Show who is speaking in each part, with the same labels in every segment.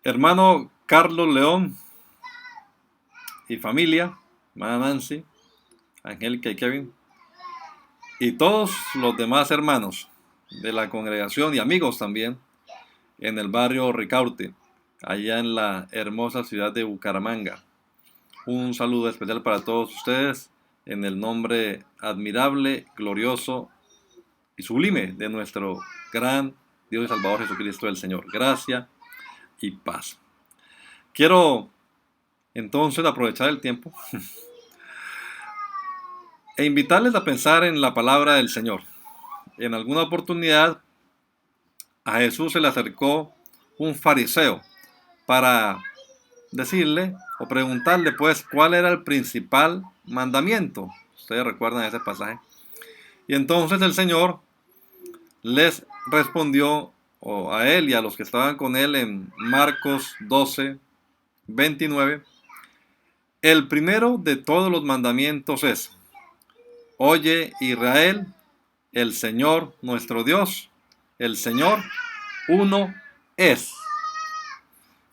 Speaker 1: Hermano Carlos León y familia, hermana Nancy, Angélica y Kevin, y todos los demás hermanos de la congregación y amigos también en el barrio Ricaurte, allá en la hermosa ciudad de Bucaramanga. Un saludo especial para todos ustedes en el nombre admirable, glorioso y sublime de nuestro gran Dios y Salvador Jesucristo el Señor. Gracia y paz. Quiero entonces aprovechar el tiempo e invitarles a pensar en la palabra del Señor. En alguna oportunidad a Jesús se le acercó un fariseo para decirle o preguntarle pues cuál era el principal mandamiento. Ustedes recuerdan ese pasaje. Y entonces el Señor les respondió a él y a los que estaban con él en Marcos 12:29. El primero de todos los mandamientos es: Oye Israel, el Señor nuestro Dios, el Señor uno es.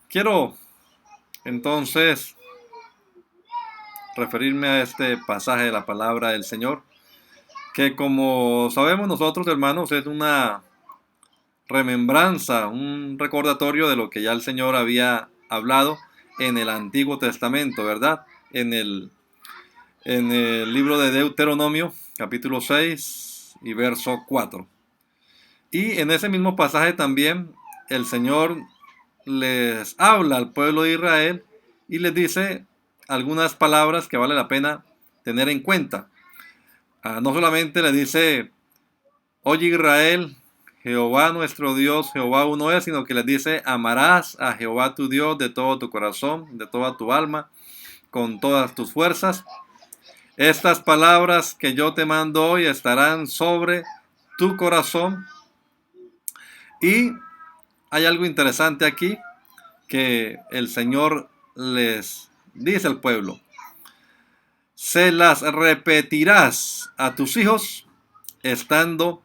Speaker 1: Quiero entonces referirme a este pasaje de la palabra del Señor, que como sabemos nosotros, hermanos, es una remembranza, un recordatorio de lo que ya el Señor había hablado en el Antiguo Testamento, ¿verdad? En el libro de Deuteronomio, capítulo 6 y verso 4. Y en ese mismo pasaje también el Señor les habla al pueblo de Israel y les dice algunas palabras que vale la pena tener en cuenta. No solamente le dice: Oye Israel, Jehová nuestro Dios, Jehová uno es, sino que les dice: amarás a Jehová tu Dios de todo tu corazón, de toda tu alma, con todas tus fuerzas. Estas palabras que yo te mando hoy estarán sobre tu corazón. Y hay algo interesante aquí que el Señor les dice al pueblo: se las repetirás a tus hijos estando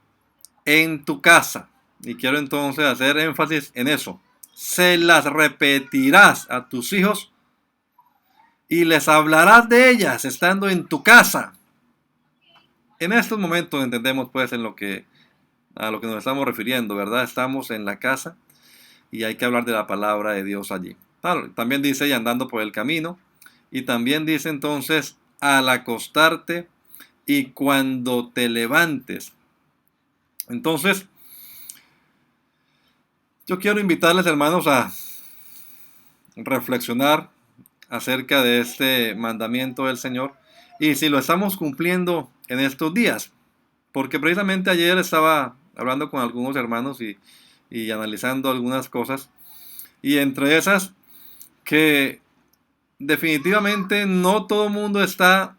Speaker 1: en tu casa. Y quiero entonces hacer énfasis en eso. Se las repetirás a tus hijos y les hablarás de ellas estando en tu casa. En estos momentos entendemos pues a lo que nos estamos refiriendo, ¿verdad? Estamos en la casa y hay que hablar de la palabra de Dios allí. Claro, también dice: y andando por el camino. Y también dice entonces: al acostarte y cuando te levantes. Entonces, yo quiero invitarles, hermanos, a reflexionar acerca de este mandamiento del Señor y si lo estamos cumpliendo en estos días. Porque precisamente ayer estaba hablando con algunos hermanos y analizando algunas cosas. Y entre esas, que definitivamente no todo el mundo está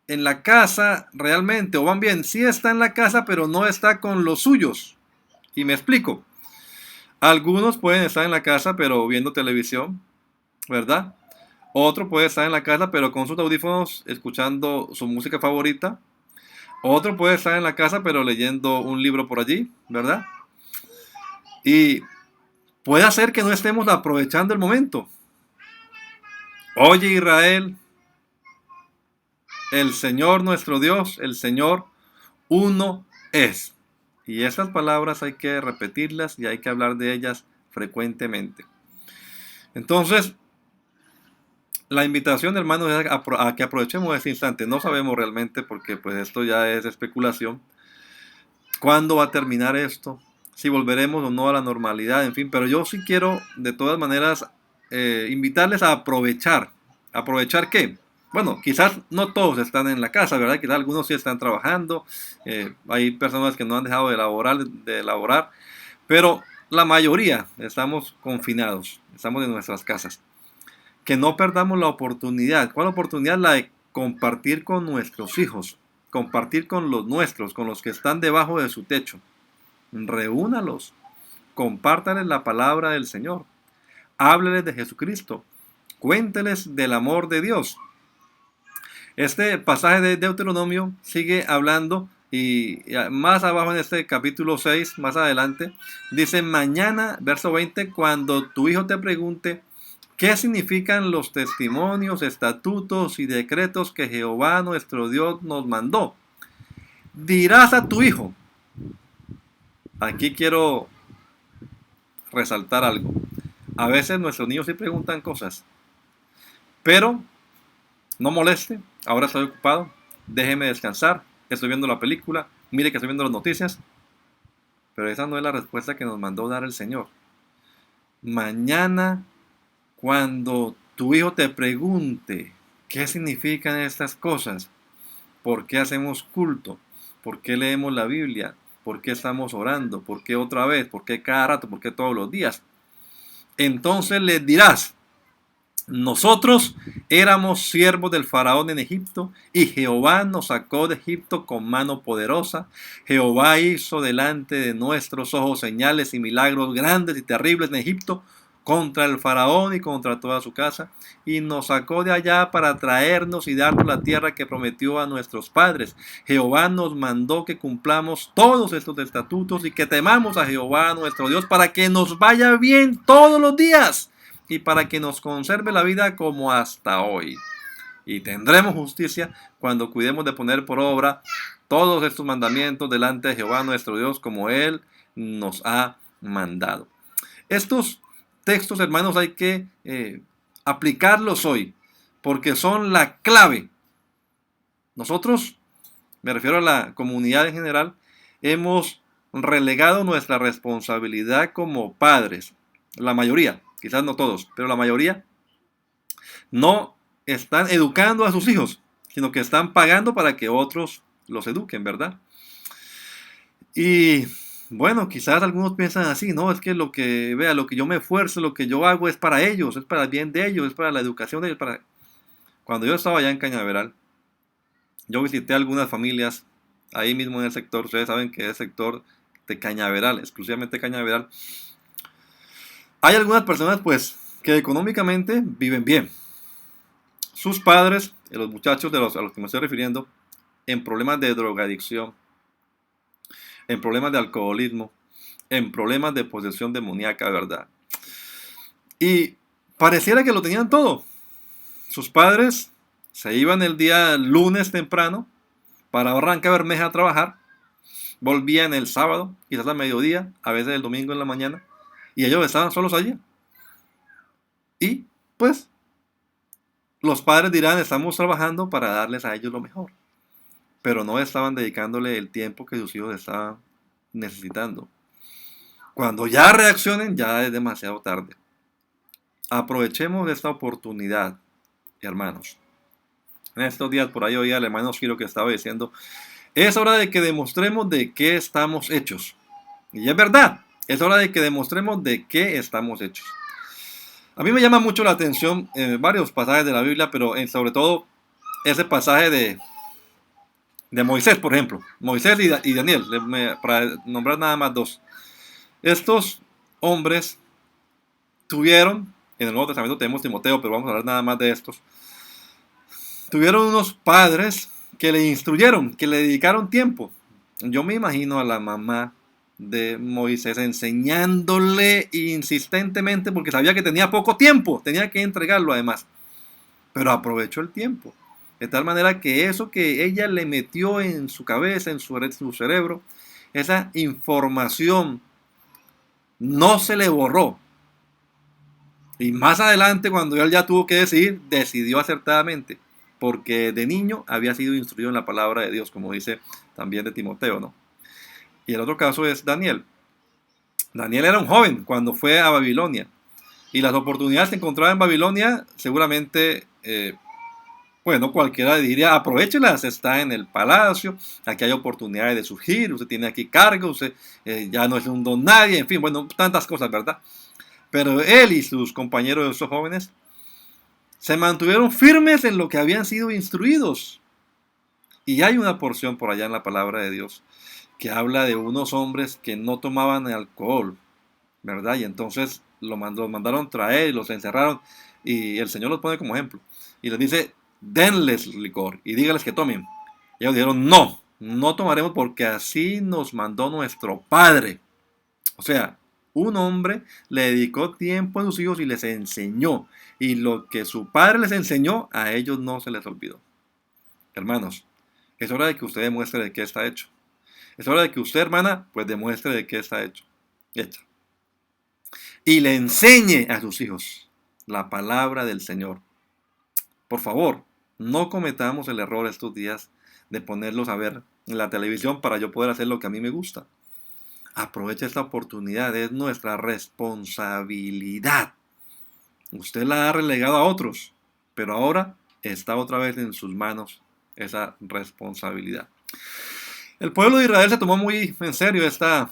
Speaker 1: en la casa realmente, o van bien, sí está en la casa, pero no está con los suyos. Y me explico. Algunos pueden estar en la casa, pero viendo televisión, ¿verdad? Otro puede estar en la casa, pero con sus audífonos, escuchando su música favorita. Otro puede estar en la casa, pero leyendo un libro por allí, ¿verdad? Y puede ser que no estemos aprovechando el momento. Oye Israel, el Señor nuestro Dios, el Señor uno es. Y estas palabras hay que repetirlas y hay que hablar de ellas frecuentemente. Entonces, la invitación, hermanos, es a que aprovechemos este instante. No sabemos realmente, porque pues esto ya es especulación, cuándo va a terminar esto, si volveremos o no a la normalidad, en fin. Pero yo sí quiero, de todas maneras, invitarles a aprovechar. ¿Aprovechar qué? Bueno, quizás no todos están en la casa, ¿verdad? Quizás algunos sí están trabajando. Hay personas que no han dejado de elaborar, pero la mayoría estamos confinados, estamos en nuestras casas. Que no perdamos la oportunidad. ¿Cuál oportunidad? La de compartir con nuestros hijos, compartir con los nuestros, con los que están debajo de su techo. Reúnalos, compártales la palabra del Señor, hábleles de Jesucristo, cuénteles del amor de Dios. Este pasaje de Deuteronomio sigue hablando más abajo en este capítulo 6, más adelante, dice: mañana, verso 20, cuando tu hijo te pregunte qué significan los testimonios, estatutos y decretos que Jehová nuestro Dios nos mandó, dirás a tu hijo. Aquí quiero resaltar algo. A veces nuestros niños sí preguntan cosas, pero no moleste, ahora estoy ocupado, déjeme descansar, estoy viendo la película, mire que estoy viendo las noticias. Pero esa no es la respuesta que nos mandó dar el Señor. Mañana, cuando tu hijo te pregunte qué significan estas cosas, por qué hacemos culto, por qué leemos la Biblia, por qué estamos orando, por qué otra vez, por qué cada rato, por qué todos los días, entonces les dirás: nosotros éramos siervos del faraón en Egipto, y Jehová nos sacó de Egipto con mano poderosa. Jehová hizo delante de nuestros ojos señales y milagros grandes y terribles en Egipto, contra el faraón y contra toda su casa, y nos sacó de allá para traernos y darnos la tierra que prometió a nuestros padres. Jehová nos mandó que cumplamos todos estos estatutos y que temamos a Jehová nuestro Dios, para que nos vaya bien todos los días y para que nos conserve la vida como hasta hoy. Y tendremos justicia cuando cuidemos de poner por obra todos estos mandamientos delante de Jehová nuestro Dios, como Él nos ha mandado. Estos textos, hermanos, hay que aplicarlos hoy, porque son la clave. Nosotros, me refiero a la comunidad en general, hemos relegado nuestra responsabilidad como padres. La mayoría, quizás no todos, pero la mayoría no están educando a sus hijos, sino que están pagando para que otros los eduquen, ¿verdad? Y bueno, quizás algunos piensan así: no, es que lo que yo me esfuerzo, lo que yo hago es para ellos, es para el bien de ellos, es para la educación de ellos. Cuando yo estaba allá en Cañaveral, yo visité algunas familias ahí mismo en el sector. Ustedes saben que es el sector de Cañaveral, exclusivamente Cañaveral. Hay algunas personas, pues, que económicamente viven bien. Sus padres, los muchachos a los que me estoy refiriendo, en problemas de drogadicción, en problemas de alcoholismo, en problemas de posesión demoníaca, ¿verdad? Y pareciera que lo tenían todo. Sus padres se iban el día lunes temprano para arrancar Bermeja a trabajar, volvían el sábado, quizás a mediodía, a veces el domingo en la mañana, y ellos estaban solos allí. Y pues los padres dirán: estamos trabajando para darles a ellos lo mejor. Pero no estaban dedicándole el tiempo que sus hijos estaban necesitando. Cuando ya reaccionen, ya es demasiado tarde. Aprovechemos esta oportunidad, hermanos. En estos días por ahí oía al hermano Giro que estaba diciendo: es hora de que demostremos de qué estamos hechos. Y es verdad, es hora de que demostremos de qué estamos hechos. A mí me llama mucho la atención varios pasajes de la Biblia, pero sobre todo ese pasaje de Moisés, por ejemplo. Moisés y Daniel, para nombrar nada más dos. Estos hombres tuvieron, en el Nuevo Testamento tenemos Timoteo, pero vamos a hablar nada más de estos. Tuvieron unos padres que le instruyeron, que le dedicaron tiempo. Yo me imagino a la mamá de Moisés enseñándole insistentemente, porque sabía que tenía poco tiempo, tenía que entregarlo además, pero aprovechó el tiempo, de tal manera que eso que ella le metió en su cabeza, en su cerebro, esa información no se le borró. Y más adelante, cuando él ya tuvo que decidir, decidió acertadamente, porque de niño había sido instruido en la palabra de Dios, como dice también de Timoteo, ¿no? Y el otro caso es Daniel. Daniel era un joven cuando fue a Babilonia. Y las oportunidades que encontraba en Babilonia, seguramente, bueno, cualquiera diría: aprovéchelas, está en el palacio, aquí hay oportunidades de surgir, usted tiene aquí cargo, usted ya no es un don nadie, en fin, bueno, tantas cosas, ¿verdad? Pero él y sus compañeros, esos jóvenes, se mantuvieron firmes en lo que habían sido instruidos. Y hay una porción por allá en la palabra de Dios que habla de unos hombres que no tomaban alcohol, ¿verdad? Y entonces los mandaron traer y los encerraron, y el Señor los pone como ejemplo. Y les dice: denles licor y dígales que tomen. Y ellos dijeron: no, no tomaremos porque así nos mandó nuestro Padre. O sea, un hombre le dedicó tiempo a sus hijos y les enseñó. Y lo que su padre les enseñó, a ellos no se les olvidó. Hermanos, es hora de que usted demuestre de qué está hecho. Es hora de que usted, hermana, pues demuestre de qué está hecho. Hecha. Y le enseñe a sus hijos la palabra del Señor. Por favor, no cometamos el error estos días de ponerlos a ver en la televisión para yo poder hacer lo que a mí me gusta. Aproveche esta oportunidad, es nuestra responsabilidad. Usted la ha relegado a otros, pero ahora está otra vez en sus manos esa responsabilidad. El pueblo de Israel se tomó muy en serio esta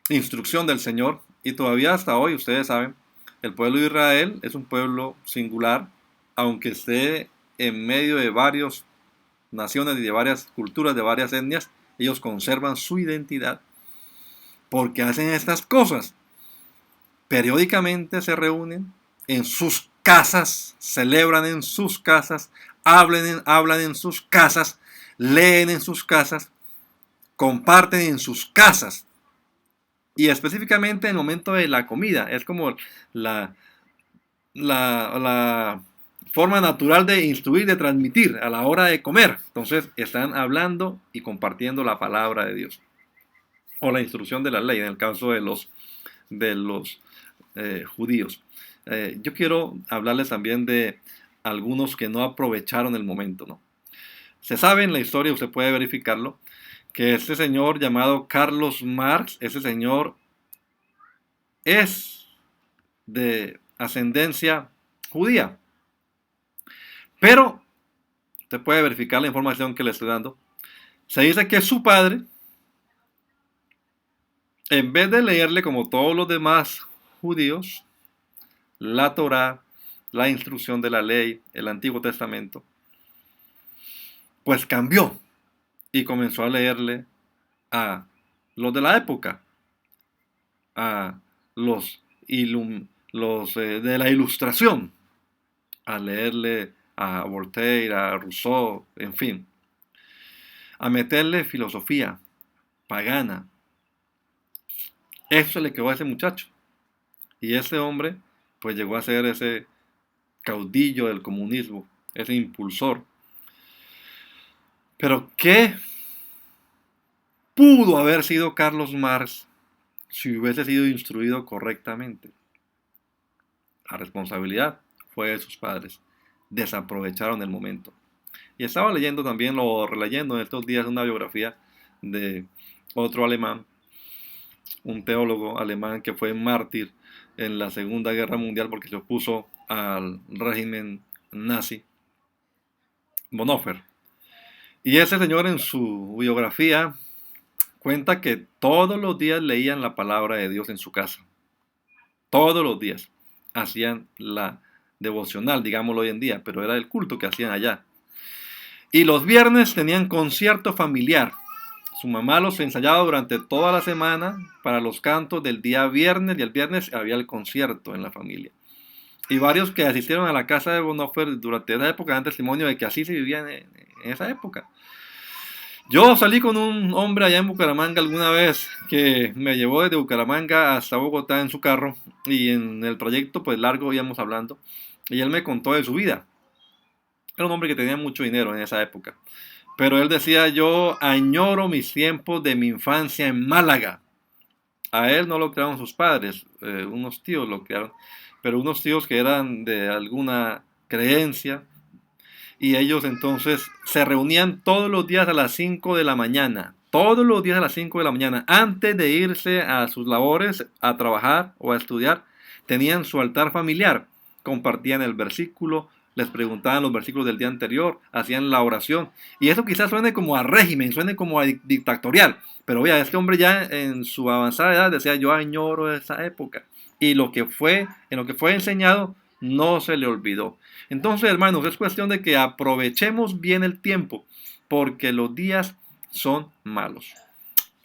Speaker 1: instrucción del Señor, y todavía hasta hoy, ustedes saben, el pueblo de Israel es un pueblo singular, aunque esté en medio de varias naciones y de varias culturas, de varias etnias. Ellos conservan su identidad porque hacen estas cosas. Periódicamente se reúnen en sus casas, celebran en sus casas, hablan en sus casas, leen en sus casas, comparten en sus casas. Y específicamente en el momento de la comida. Es como la forma natural de instruir, de transmitir a la hora de comer. Entonces están hablando y compartiendo la palabra de Dios. O la instrucción de la ley, en el caso de los judíos. Yo quiero hablarles también de algunos que no aprovecharon el momento, ¿no? Se sabe en la historia, usted puede verificarlo, que este señor llamado Carlos Marx, ese señor es de ascendencia judía. Pero, usted puede verificar la información que le estoy dando. Se dice que su padre, en vez de leerle como todos los demás judíos, la Torá, la instrucción de la ley, el Antiguo Testamento, pues cambió y comenzó a leerle a los de la época, a los de la Ilustración, a leerle a Voltaire, a Rousseau, en fin, a meterle filosofía pagana. Eso le quedó a ese muchacho. Y ese hombre, pues llegó a ser ese caudillo del comunismo, ese impulsor. Pero ¿qué pudo haber sido Carlos Marx si hubiese sido instruido correctamente? La responsabilidad fue de sus padres. Desaprovecharon el momento. Y estaba leyendo también, releyendo en estos días, una biografía de otro alemán, un teólogo alemán que fue mártir en la Segunda Guerra Mundial porque se opuso al régimen nazi, Bonhoeffer. Y ese señor en su biografía cuenta que todos los días leían la palabra de Dios en su casa. Todos los días hacían la devocional, digámoslo hoy en día, pero era el culto que hacían allá. Y los viernes tenían concierto familiar. Su mamá los ensayaba durante toda la semana para los cantos del día viernes, y el viernes había el concierto en la familia. Y varios que asistieron a la casa de Bonhoeffer durante esa época dan testimonio de que así se vivía en esa época. Yo salí con un hombre allá en Bucaramanga alguna vez que me llevó desde Bucaramanga hasta Bogotá en su carro, y en el trayecto pues largo íbamos hablando y él me contó de su vida. Era un hombre que tenía mucho dinero en esa época, pero él decía: yo añoro mis tiempos de mi infancia en Málaga. A él no lo crearon sus padres, unos tíos lo crearon, pero unos tíos que eran de alguna creencia. Y ellos entonces se reunían todos los días a las 5 de la mañana. Todos los días a las 5 de la mañana. Antes de irse a sus labores, a trabajar o a estudiar, tenían su altar familiar. Compartían el versículo, les preguntaban los versículos del día anterior, hacían la oración. Y eso quizás suene como a régimen, suene como a dictatorial. Pero vea, este hombre ya en su avanzada edad decía: yo añoro esa época. Y en lo que fue enseñado, no se le olvidó. Entonces, hermanos, es cuestión de que aprovechemos bien el tiempo, porque los días son malos.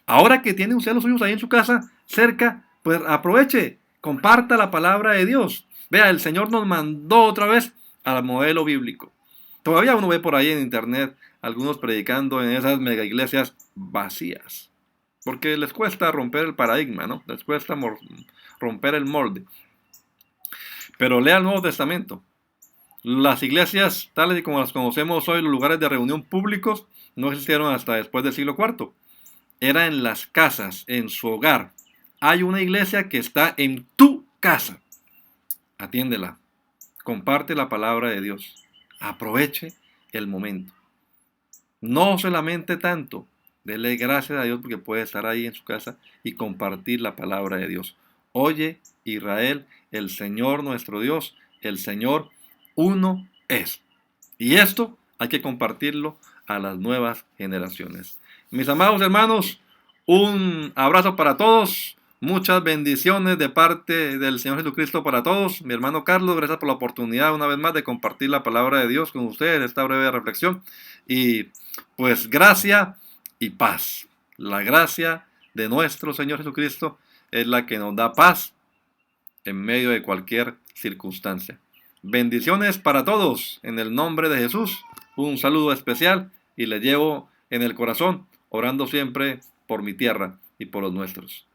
Speaker 1: Ahora que tiene usted los suyos ahí en su casa, cerca, pues aproveche, comparta la palabra de Dios. Vea, el Señor nos mandó otra vez al modelo bíblico. Todavía uno ve por ahí en internet algunos predicando en esas mega iglesias vacías, porque les cuesta romper el paradigma, ¿no? Les cuesta romper el molde. Pero lea el Nuevo Testamento. Las iglesias, tales y como las conocemos hoy, los lugares de reunión públicos, no existieron hasta después del siglo IV. Era en las casas, en su hogar. Hay una iglesia que está en tu casa. Atiéndela. Comparte la palabra de Dios. Aproveche el momento. No se lamente tanto. Dele gracias a Dios porque puede estar ahí en su casa y compartir la palabra de Dios. Oye, Israel, el Señor nuestro Dios, el Señor uno es. Y esto hay que compartirlo a las nuevas generaciones. Mis amados hermanos, un abrazo para todos. Muchas bendiciones de parte del Señor Jesucristo para todos. Mi hermano Carlos, gracias por la oportunidad una vez más de compartir la palabra de Dios con ustedes, esta breve reflexión. Y pues gracia y paz. La gracia de nuestro Señor Jesucristo es la que nos da paz en medio de cualquier circunstancia. Bendiciones para todos en el nombre de Jesús. Un saludo especial y le llevo en el corazón, orando siempre por mi tierra y por los nuestros.